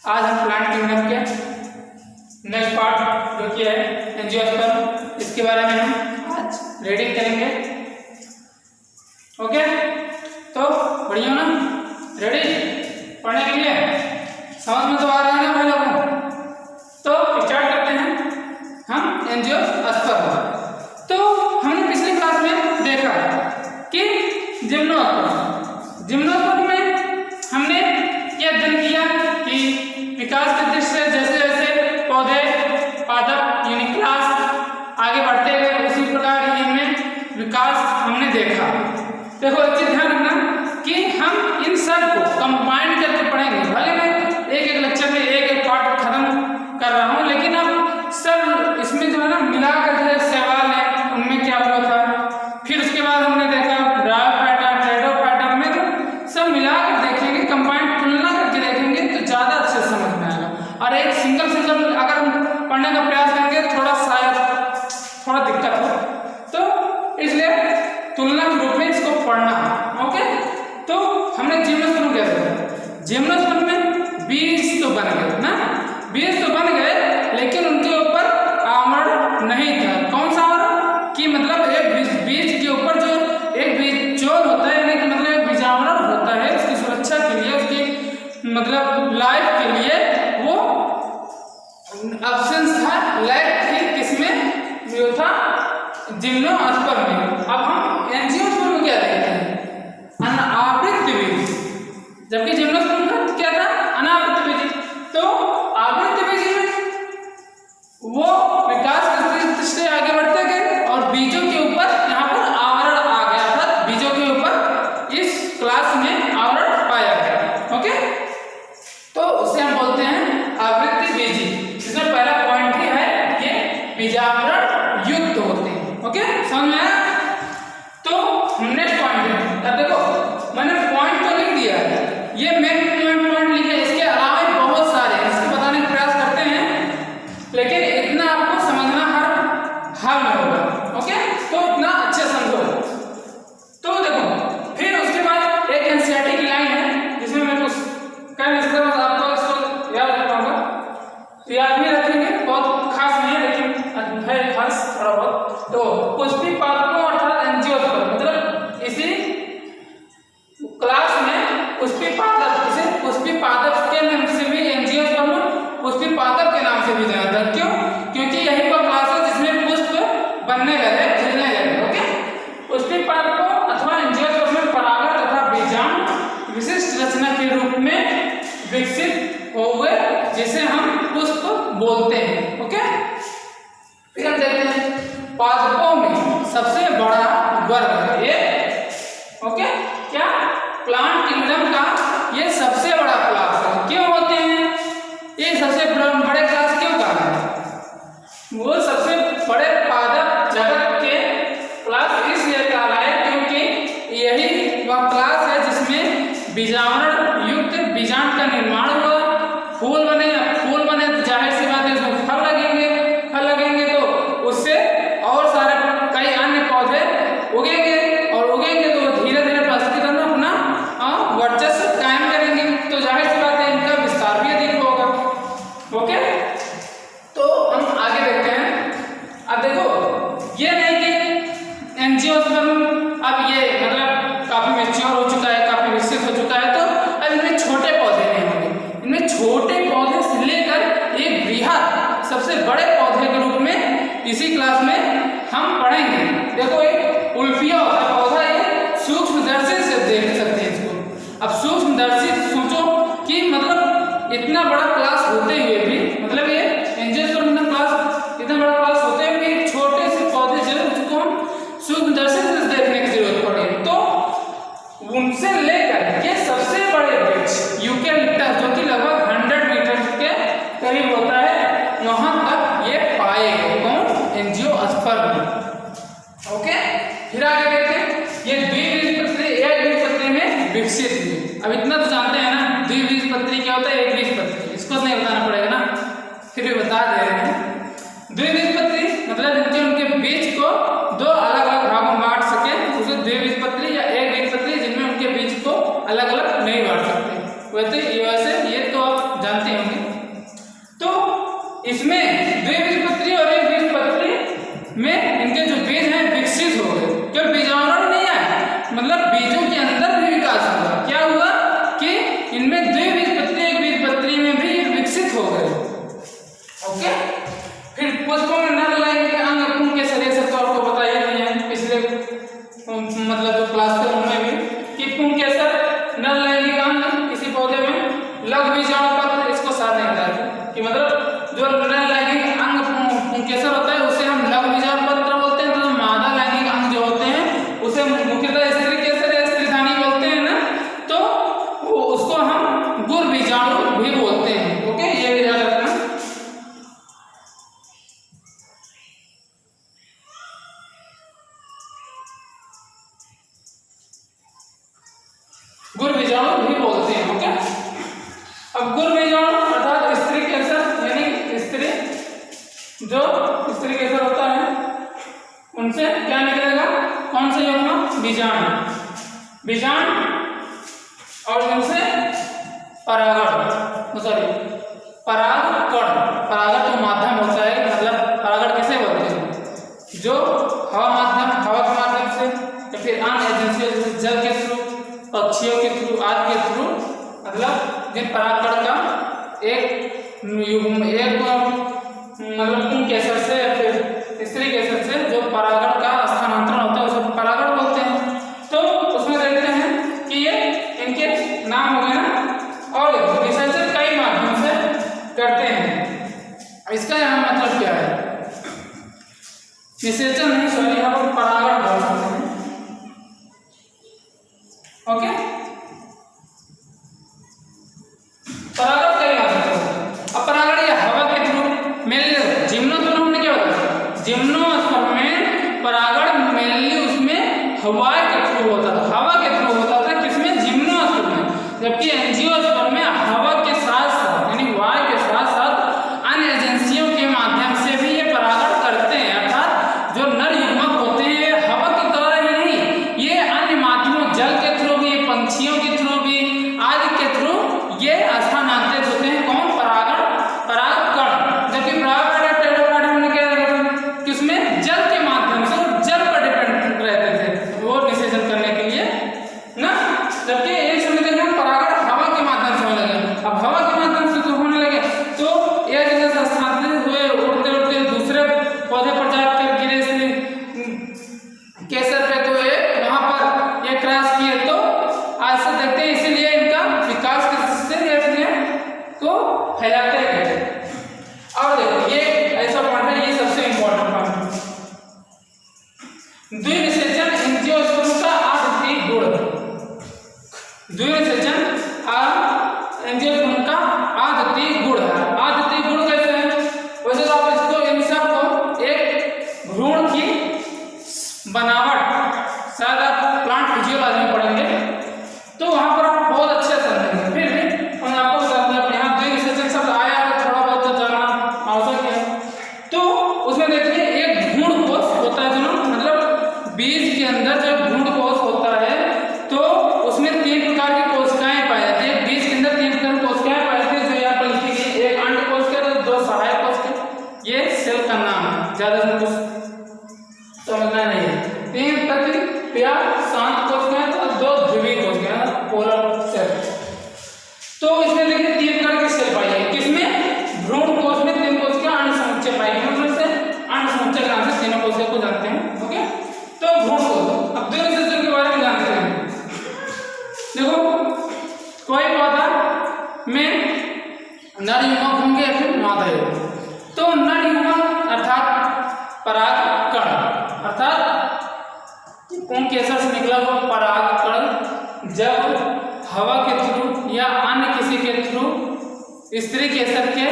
आज हम plant kingdom के नेक्स्ट पार्ट जो कि है एंजियोस्पर्म, इसके बारे में हम आज रीडिंग करेंगे। ओके, तो बढ़िया ना, रेडी पढ़ने के लिए? समझ में तो आ रहा है ना भाई लोगों? तो स्टार्ट करते हैं हम एंजियोस्पर्म। तो हमने पिछली क्लास में देखा कि जिम्नोस्पर्म में हमने यह अध्ययन किया कि विकास की दृष्टि से जैसे जैसे पौधे पादप यानी क्लास आगे बढ़ते गए उसी प्रकार इनमें विकास हमने देखा। देखो एक चीज ध्यान रखना कि हम इन सब को कंबाइन करके पढ़ेंगे। भले मैं एक एक लेक्चर में एक एक पार्ट खत्म कर रहा हूँ, लेकिन अब सब इसमें जो है ना मिलाकर जो सवाल है उनमें क्या हुआ था, फिर उसके बाद हमने देखा ब्रायोफाइटा टेरिडोफाइटा में, तो सब मिलाकर देखेंगे, कंबाइन तुलना करके देखेंगे तो ज़्यादा अच्छे से समझ में आएगा। और एक सिंगल अगर हम पढ़ने का प्रयास करेंगे थोड़ा दिक्कत हो, तो इसलिए तुलना के रूप में इसको पढ़ना है। ओके, तो हमने जिम्नोस्पर्म क्या देखा? जिम्नोस्पर्म में बीज तो बन गए ना, बीज तो बन गए, लेकिन उनके ऊपर आवरण नहीं था। कौन सा आवरण? कि मतलब एक बीज के ऊपर जो एक बीजोल होता है, यानी कि मतलब एक बीजावरण होता है, उसकी सुरक्षा के लिए, उसकी मतलब लाइफ के लिए वो ऑप्शंस था, लाइफ थी किसमें? जो था जिम्नोस्पर्म में। अब हम एंजियोस्पर्म में क्या देखते हैं? अनावृत बीज, जबकि जिम्नोस्पर्म का क्या था? अनावृत बीज। तो आवृत बीज में वो विकास की दृष्टि से आगे बढ़ते गए और बीजों के ऊपर यहाँ पर आवरण आ गया था, बीजों के ऊपर इस क्लास में आवरण पाया गया। ओके, तो उसे हम बोलते हैं आवृत्ति बीजी। इसमें पहला पॉइंट ही है ये बीजावरण युक्त होते हैं। ओके, समझ में आया? तो नेक्स्ट पॉइंट है, अब देखो मैंने पॉइंट तो लिख दिया है, ये मेन पॉइंट लिखे, इसके अलावा बहुत सारे हैं, इसको बताने का प्रयास करते हैं, लेकिन इतना आपको समझना हर हाल में होगा। ओके, तो इतना अच्छे समझो। तो देखो फिर उसके बाद एक एनसीईआरटी की लाइन है जिसमें मैं कुछ कई इसका आपको इसको याद रखना होगा, याद भी रखेंगे, बहुत खास नहीं है लेकिन है खास थोड़ा बहुत। तो पुष्पी पादपों अर्थात एंजियोस्पर्म, मतलब इसी क्लास में पुष्पी पादप, इसे पुष्पी पादप के नाम से भी एंजियोस्पर्म पुष्पी पादप के नाम से भी जाना जाता है। क्यों? क्योंकि यही वो क्लास है जिसमें पुष्प बनने लगे, खिलने लगे। ओके, पुष्पी पादपों अथवा एंजियोस्पर्म में परागण तथा बीजांड विशिष्ट रचना के रूप में विकसित हुए, जिसे हम पुष्प बोलते हैं। ओके, फिर हम देखते हैं पादपों में सबसे बड़ा वर्ग है ये। ओके, क्या? प्लांट किंगडम का ये सबसे बड़ा क्लास है। क्यों होते हैं ये सबसे बड़े क्लास? क्यों कहा है? वो सबसे बड़े पादप जगत के क्लास इसलिए कहा है क्योंकि यही वह क्लास है जिसमें बीजावरण युक्त बीजांड का निर्माण हुआ, फूल बने तो जाहिर सी बात है उसमें फल लगेंगे तो उससे और सारे कई अन्य पौधे उगेंगे, और उगेंगे तो धीरे धीरे पारिस्थितिकी तंत्र अपना वर्चस्व कायम करेंगे, तो जाहिर सी बात है इनका विस्तार भी अधिक होगा। ओके, तो हम आगे देखते हैं। अब देखो ये नहीं कि एंजियोस्पर्म अब ये मतलब काफी मैच्योर हो चुका है, काफी विकसित हो चुका है, तो अब इनमें छोटे पौधे नहीं होंगे। इनमें छोटे पौधे से लेकर एक बृहद सबसे बड़े पौधे के रूप में इसी क्लास में हम पढ़ेंगे। देखो एक उल्फिया होता है पौधा, ये सूक्ष्मदर्शी से देख सकते हैं इसको। अब सूक्ष्मदर्शी सोचो कि मतलब इतना बड़ा क्लास होते हुए भी, मतलब ये एंजियोस्पर्म क्लास इतना बड़ा क्लास होते हुए भी छोटे से पौधे जो उसको हम सूक्ष्मदर्शी से देखने की जरूरत पड़ेगी। तो उनसे लेकर ये सबसे बड़े वृक्ष यूकेलिप्टस, जो कि लगभग 100 मीटर के करीब होता है, वहां तक ये पाए गए। कौन? एंजियोस्पर्म। ओके, फिर आगे देखते हैं ये द्विबीजपत्री एक बीजपत्री में विकसित हुई। अब इतना तो जानते हैं ना द्विबीजपत्री क्या होता है, एक बीजपत्री, इसको नहीं बताना पड़ेगा ना, फिर भी बता दे रहे हैं। द्विबीजपत्री मतलब उनके बीज को दो अलग अलग भागों में बांट सके, उसे द्विबीजपत्री या एक बीजपत्री, जिनमें उनके बीज को अलग अलग नहीं बांट सकते। वैसे ये तो आप जानते होंगे। लघु बीजाणु पत्र इसको साथ नहीं बताते कि मतलब जो नर लैंगिक अंग पुंकेसर होता है उसे हम लघु बीजाणु पत्र बोलते हैं, तो मादा लैंगिक अंग जो होते हैं उसे मुख्यतः स्त्री केसर या स्त्रीधानी बोलते हैं ना, तो उसको हम गुर बीजाणु भी बोलते हैं। ओके, ये भी याद रखना। गुर बीजाणु भी बोलते हैं। ओके, अब गुर बीजाणु अर्थात स्त्री केसर यानी स्त्री जो स्त्री केसर होता है उनसे क्या निकलेगा, कौन से युग्म, बीजाणु, बीजाणु और इनसे परागण, सॉरी परागकण, परागण जो माध्यम होता है, मतलब परागण किसे बोलते हैं, जो हवा माध्यम, हवा के माध्यम से या फिर अन्य एजेंसियों जैसे जल के थ्रू, पक्षियों के थ्रू, आदि के थ्रू, मतलब जिन परागकण का एक युग्म, एक मतलब पुंकेसर से या फिर स्त्री केसर से जो परागण का स्थानांतरण होता है उसे परागण बोलते हैं। तो उसमें देखते हैं कि ये इनके नाम हो गए ना, और निषेचन कई माध्यम से करते हैं। इसका यहाँ मतलब क्या है, निषेचन नहीं, सॉरी, यहाँ पर परागण बोल सकते हैं। ओके, परागण कई माध्यम से। अब परागण ये हवा के थ्रू मेनली, जिम्नोस्पर्म हमने क्या बताया, जिम्नोस्पर्म में परागण मेनली उसमें हवा के थ्रू होता था, हवा के थ्रू होता था, किसमें, जिम्नोस्पर्म में, जबकि एंजियोस्पर्म में हवा के साथ साथ यानी वायु के साथ साथ अन्य एजेंसियों के माध्यम से भी ये परागण करते हैं। अर्थात जो नर युग्मक होते हैं ये हवा के द्वारा ही नहीं, ये अन्य माध्यमों, जल के थ्रू भी, पंछियों के थ्रू भी, आदि के थ्रू ये स्थानांतरित होते हैं। कौन, परागण, परागकण, जबकि परागकण टेढ़ा हमने क्या देखा कि उसमें जल के माध्यम से, जल पर डिपेंड रहते थे वो निषेचन करने के लिए ना, जबकि एक समय देखा परागण हवा के माध्यम से होने लगे। अब हवा के माध्यम से जो होने लगे तो एक जगह से स्थानांतरित हुए, उड़ते उड़ते दूसरे पौधे पर जाकर गिरे केसर पे, तो ये वहां पर ये क्रॉस किए, तो आज से देखते हैं, इसीलिए इनका विकास किससे को फैलाते गए। और देखो ये ऐसा पॉइंट है, ये सबसे इंपॉर्टेंट पॉइंट है, द्विनिषेचन एंजियोस्पर्म का अद्वितीय गुण, द्विनिषेचन एंजियोस्पर्म का अद्वितीय गुण है। अद्वितीय गुण कैसे है, वैसे तो आप इसको, इन सब को एक भ्रूण की बनावट, शायद आप प्लांट फिजियोलॉजी में पढ़ेंगे तो वहां पर आप बहुत अच्छे से समझेंगे। फिर भी हम आपको यहाँ द्विनिषेचन शब्द आया है, थोड़ा बहुत तो जानना आवश्यक है। तो उसमें देखिए एक भ्रूण कोश होता है, जो मतलब बीज के अंदर जो भ्रूण कोश होता है, तो उसमें 3 प्रकार की कोशिकाएं पाई जाती है। बीज के अंदर 3 प्रकार की कोशिकाएं पाई जाती है, जो यहाँ पर लिखी गई, एक अंड कोशिका, 2 सहायक कोशिका, ये सेल का नाम है, ज्यादा से कुछ समझना नहीं है। 3 प्रतिक्रिया शांत कोशिकाएं और 2 ध्रुवीय कोशिकाएं, पोलर सेल। तो इसमें देखिए 3 प्रकार की सेल पाई जाएगी, किसमें, भ्रूण कोश में 3 कोशिका अंड समुच्चय पाई गई, मतलब से अंड समुच्चय के नाम से तीनों कोशिका को जानते हैं। ओके, तो भ्रूण कोश। अब द्विनिषेचन के बारे में जानते हैं। देखो कोई पौधा में नर युग्मक होंगे या फिर मादा युग्मक, तो नर युग्मक अर्थात परागकण, अर्थात पुंकेसर से निकला हुआ परागकण जब हवा के थ्रू या अन्य किसी के थ्रू स्त्री केसर के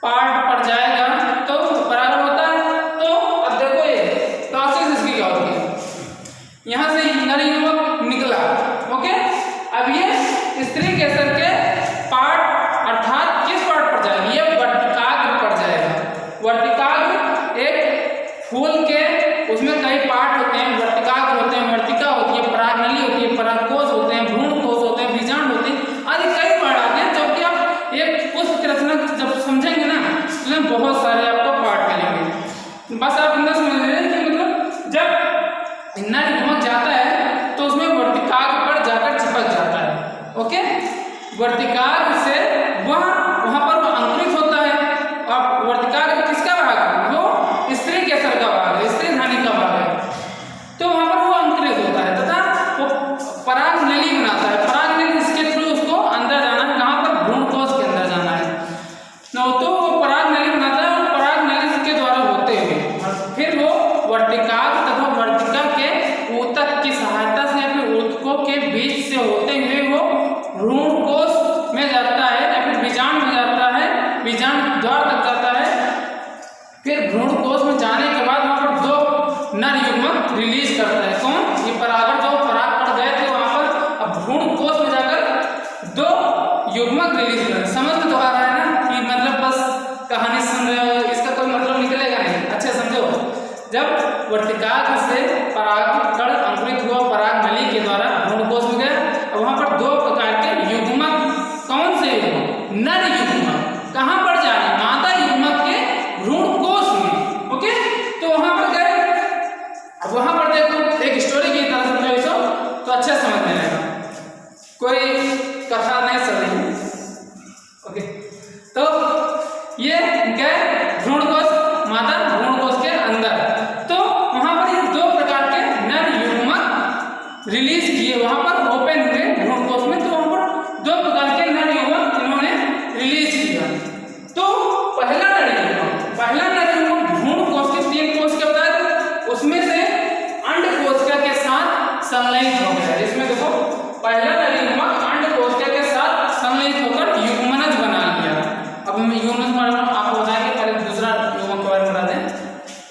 पार्ट पर जाएगा तो परागण होता है। तो अब देखो ये प्रोसेस इसकी क्या होती है, यहाँ से नर युग्मक निकला, ओके, अब ये स्त्री केसर के पार्ट अर्थात किस पार्ट पर जाएगी, ये वर्तिकाग्र पर जाएगा। वर्तिकाग्र एक फूल के, उसमें कई पार्ट होते हैं, वर्तिकाग्र होते हैं, वर्तिका होती है, परागनली होती है, परागकोश होते हैं, भ्रूण कोश होते हैं, बीजांड होते हैं, आदि कई पार्ट आते हैं। जबकि आप एक पुष्प की रचना जब समझेंगे ना, उसमें बहुत सारे आपको पार्ट मिलेंगे। बस आप इतना समझ लें कि मतलब जब नर युग्मक जाता है तो उसमें वर्तिकाग्र पर जाकर चिपक जाता है। ओके, वर्तिकाग्र से वहां पर वो अंकुरित होता है। अब वर्तिकाग्र किसका भाग है, वो स्त्री केसर का भाग है, स्त्री धानी का भाग है, तो वहां पर वो अंकुरित होता है तथा वो पराग नली बनाता है। पराग नली इसके थ्रू उसको अंदर जाना दो युग्मक रिलीज हुए। समझ में तो आ रहा है ना कि मतलब बस कहानी सुन रहे हो, इसका कोई मतलब निकलेगा नहीं। अच्छे समझो, जब वर्तिकाग्र से परागकण अंकुरित हुआ, पराग नली के द्वारा भ्रूणकोश में गया, और वहां पर दो प्रकार के युग्मक, कौन से युग्मक? नर युग्मक कहां पर जाए? मादा युग्मक के भ्रूणकोश में। ओके, तो वहां पर गए। अब वहां पर देखो एक स्टोरी की तरह समझो इसको तो अच्छा समझ में आएगा, कोई कथा नहीं चल रही है। ओके, तो ये गए भ्रूणकोश, मादा भ्रूणकोश के अंदर, तो वहां पर ये दो प्रकार के नर युग्मक रिलीज किए, वहां पर ओपन हुए भ्रूणकोश में, तो वहां पर दो प्रकार के नर युग्मक इन्होंने रिलीज किया। तो पहला नर युग्मक भ्रूणकोश के 3 कोश के बाद उसमें से अंडकोशिका के साथ संलयित हो गया। इसमें देखो पहला नर युग्मक अंडकोशिका के साथ संलयित होकर युग्मनज बना लिया। अब मैं युग्मनज के बारे में आपको बताएंगे, पहले दूसरा युग्मक के बारे में बता दें।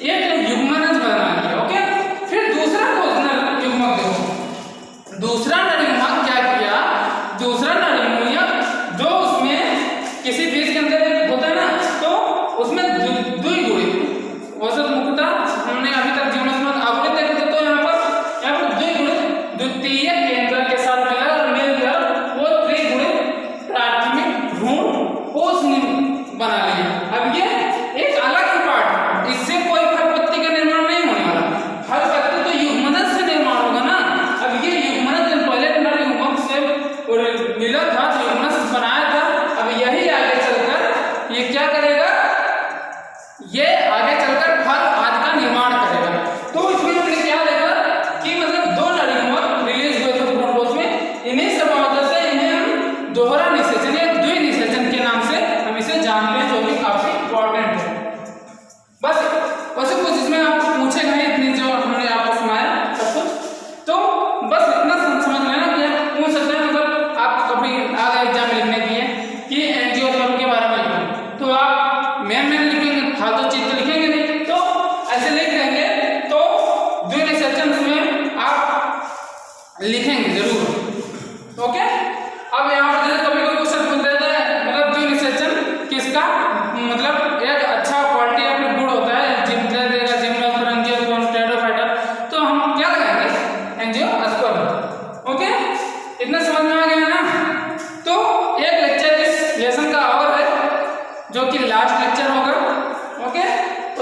एक युग्मनज बना लिया। ओके, फिर दूसरा नर युग्मक देखो, दूसरा नर युग्मक क्या किया? दूसरा नर युग्मक जो उसमें किसी बीज के अंदर होता है ना, तो उसमें द्विगुणित, वैसे मुख्यतः हमने अभी तक जीवनास्पद आवृत्ति देखे थे, तो यहाँ पर द्विगुणित द्वितीय केंद्र के साथ मिला और मिलकर वो त्रिगुणित प्राथमिक भ्रूणकोश बना लिया। अब ये एक अलग ही पार्ट, इससे कोई फल पत्ती का निर्माण नहीं होने वाला। फल पत्ती तो युग्मनज से निर्माण होगा ना। अब ये युग्मनज पहले नर युग्मक से मिला था, तो युग्मनज बनाया था। अब यही आगे चलकर ये क्या करेगा? ये आगे चलकर फल आदि का निर्माण करेगा। तो इसमें हमने क्या देखा कि मतलब दो नर युग्मक रिलीज हुए थे भ्रूणकोश में, इन्हीं सब वजह से इन्हें हम दोहरा निषेचन या द्विनिषेचन के नाम से हम इसे जानते हैं, जो कि काफी इंपॉर्टेंट है। बस वैसे कुछ इसमें आपको पूछेगा ही, इतनी जो हमने आपको सुनाया सब कुछ, तो बस इतना समझ लेना कि पूछ सकते हैं। मतलब आप कभी आगे एग्जाम में लिखने की है कि एंजियोस्पर्म के बारे में लिखो, तो आप मेन लिखेंगे, फालतू चीज तो लिखेंगे नहीं, तो ऐसे लिख देंगे तो द्विनिषेचन में आप लिखेंगे जरूर। ओके, अब यहाँ पर कभी कोई क्वेश्चन पूछ देता है मतलब द्विनिषेचन किसका मतलब एक अच्छा क्वालिटी या फिर गुण होता है, जिम्नोस्पर्म, एंजियोस्पर्म, टेरिडोफाइटा, तो हम क्या लगाएंगे? एंजियोस्पर्म। ओके, इतना समझ में आ गया ना? तो एक लेक्चर इस लेसन का और है, जो कि लास्ट लेक्चर होगा। ओके,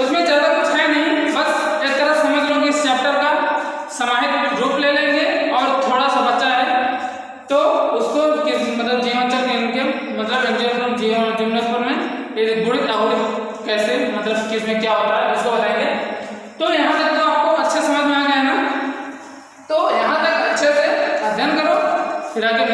उसमें ज्यादा कुछ है नहीं, बस एक तरह समझ लो कि इस चैप्टर का समाहित रूप ले लेंगे, और थोड़ा सा बचा है तो उसको मतलब जीवांचल के मतलब एंजियोस्पर्म, जिम्नोस्पर्म में ये गुणित अगुणित कैसे मतलब किसमें क्या होता है उसको बताएंगे। तो यहाँ तक तो आपको अच्छे समझ में आ गया ना? तो यहाँ तक अच्छे से अध्ययन करो, फिर आगे